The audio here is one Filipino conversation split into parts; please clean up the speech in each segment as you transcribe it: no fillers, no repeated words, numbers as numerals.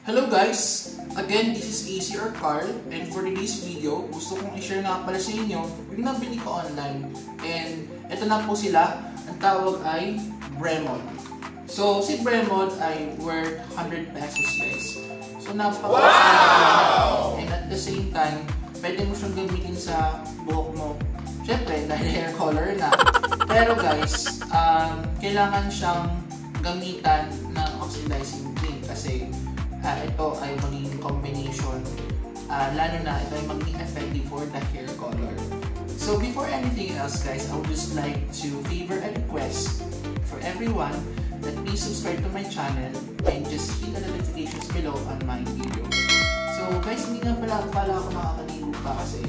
Hello guys! Again, this is AC or Carl, and for today's video, gusto kong i-share nga pala sa inyo yung nabili ko online. And ito na po sila, ang tawag ay Bremod. So, si Bremod ay worth 100 pesos guys. So, wow! And at the same time, pwede mo siyang gamitin sa buhok mo. Siyempre, dahil hair color na. Pero guys, kailangan siyang gamitan ng oxidizing cream kasi ito ay magiging combination, lalo na ito ay magiging effective for the hair color. So before anything else guys, I would just like to favor a request for everyone that please subscribe to my channel and just hit the notifications below on my video. So guys, hindi nga pala ako makakaligo pa kasi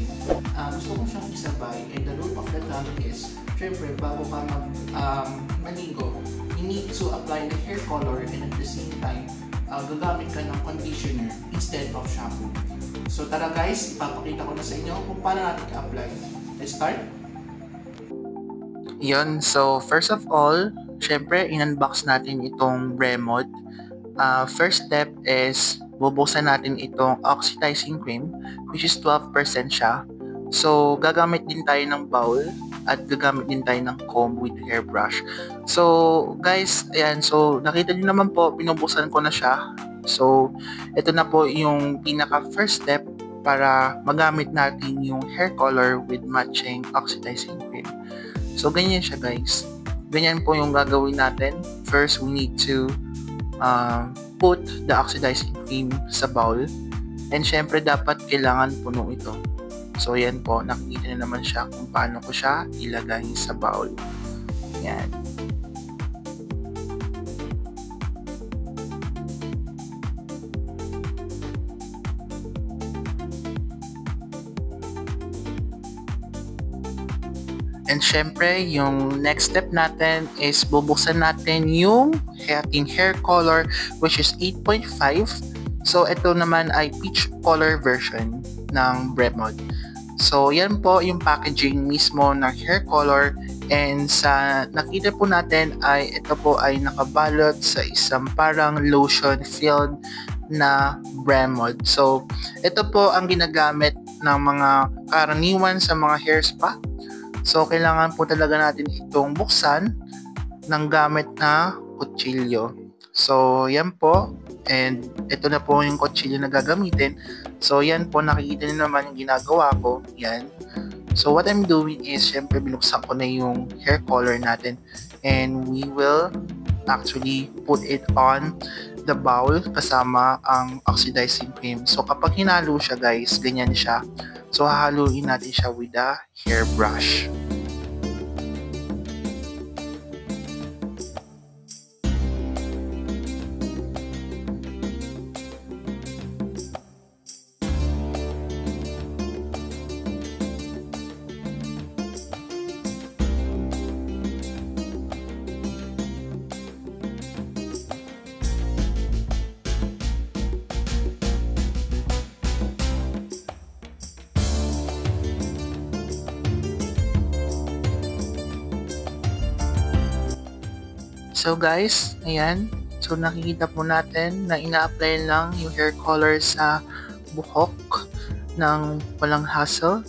gusto ko siyang isabay, and the rule of the thumb is, syempre bago ka maligo, you need to apply the hair color and at the same time gagamit ka ng conditioner instead of shampoo. So tara guys, ipapakita ko na sa inyo kung paano natin i-apply. Let's start! Yun, so first of all, syempre in-unbox natin itong Bremod. First step is bubuksan natin itong oxidizing cream, which is 12% siya. So gagamit din tayo ng bowl at gagamit din tayo ng comb with hairbrush. So guys, ayan, so nakita niyo naman po, binubuksan ko na siya. So ito na po yung pinaka first step para magamit natin yung hair color with matching oxidizing cream. So ganyan siya guys. Ganyan po yung gagawin natin. First, we need to put the oxidizing cream sa bowl. And syempre dapat kailangan puno ito. So yan po, nakikita na naman siya kung paano ko siya ilagay sa bowl. Yan. And syempre, yung next step natin is bubuksan natin yung ating hair color, which is 8.5. So ito naman ay peach color version ng Bremod. So yan po yung packaging mismo ng hair color, and sa nakita po natin ay ito po ay nakabalot sa isang parang lotion filled na Bremod. So ito po ang ginagamit ng mga karaniwan sa mga hair spa. So kailangan po talaga natin itong buksan ng gamit na kutsilyo. So yan po, and ito na po yung kutsilyo na gagamitin. So yan po, nakikita niyo naman yung ginagawa ko. Yan. So what I'm doing is, syempre binuksan ko na yung hair color natin, and we will actually put it on the bowl kasama ang oxidizing cream. So kapag hinalo siya guys, ganyan siya. So hahaluin natin siya with a hairbrush. So guys, ayan. So nakikita po natin na ina-apply lang yung hair color sa buhok ng walang hassle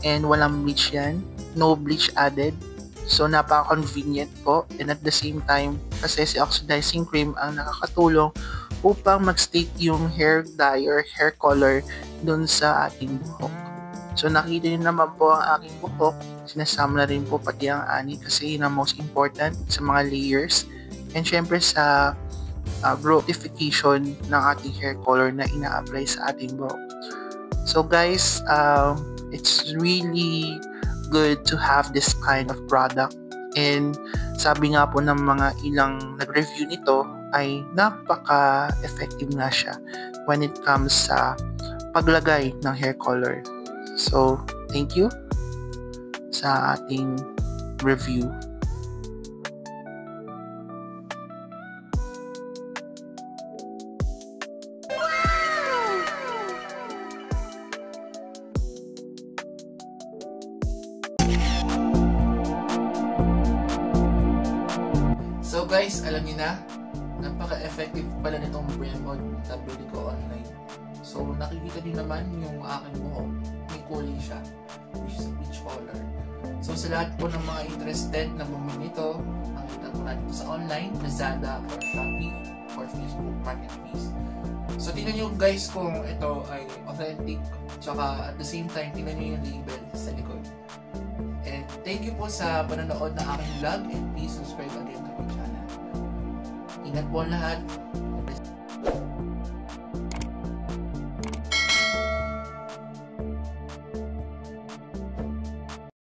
and walang bleach yan. No bleach added. So napaka-convenient po, and at the same time, kasi si oxidizing cream ang nakakatulong upang mag-stick yung hair dye or hair color dun sa ating buhok. So nakita niyo naman po ang aking buhok. Sinasama na rin po pati ang ani kasi yun ang most important sa mga layers. And syempre sa beautification ng ating hair color na ina-apply sa ating buhok. So guys, it's really good to have this kind of product. And sabi nga po ng mga ilang nag-review nito ay napaka-effective nga siya when it comes sa paglagay ng hair color. So, thank you sa ating review. So guys, alam niyo na, napaka-effective pala nitong Bremont na bili ko online. So, nakikita din naman yung aking buhok. May kulay siya, which is a peach color. So, sa lahat po ng mga interested na bumili nito, ang kita po natin sa online, Lazada or Shopee or Facebook Marketplace. So, tingnan nyo guys kung ito ay authentic, tsaka at the same time, tingnan nyo yung label sa likod. And thank you po sa panonood ng aking vlog, and please subscribe again to my channel. Ingat po ang lahat.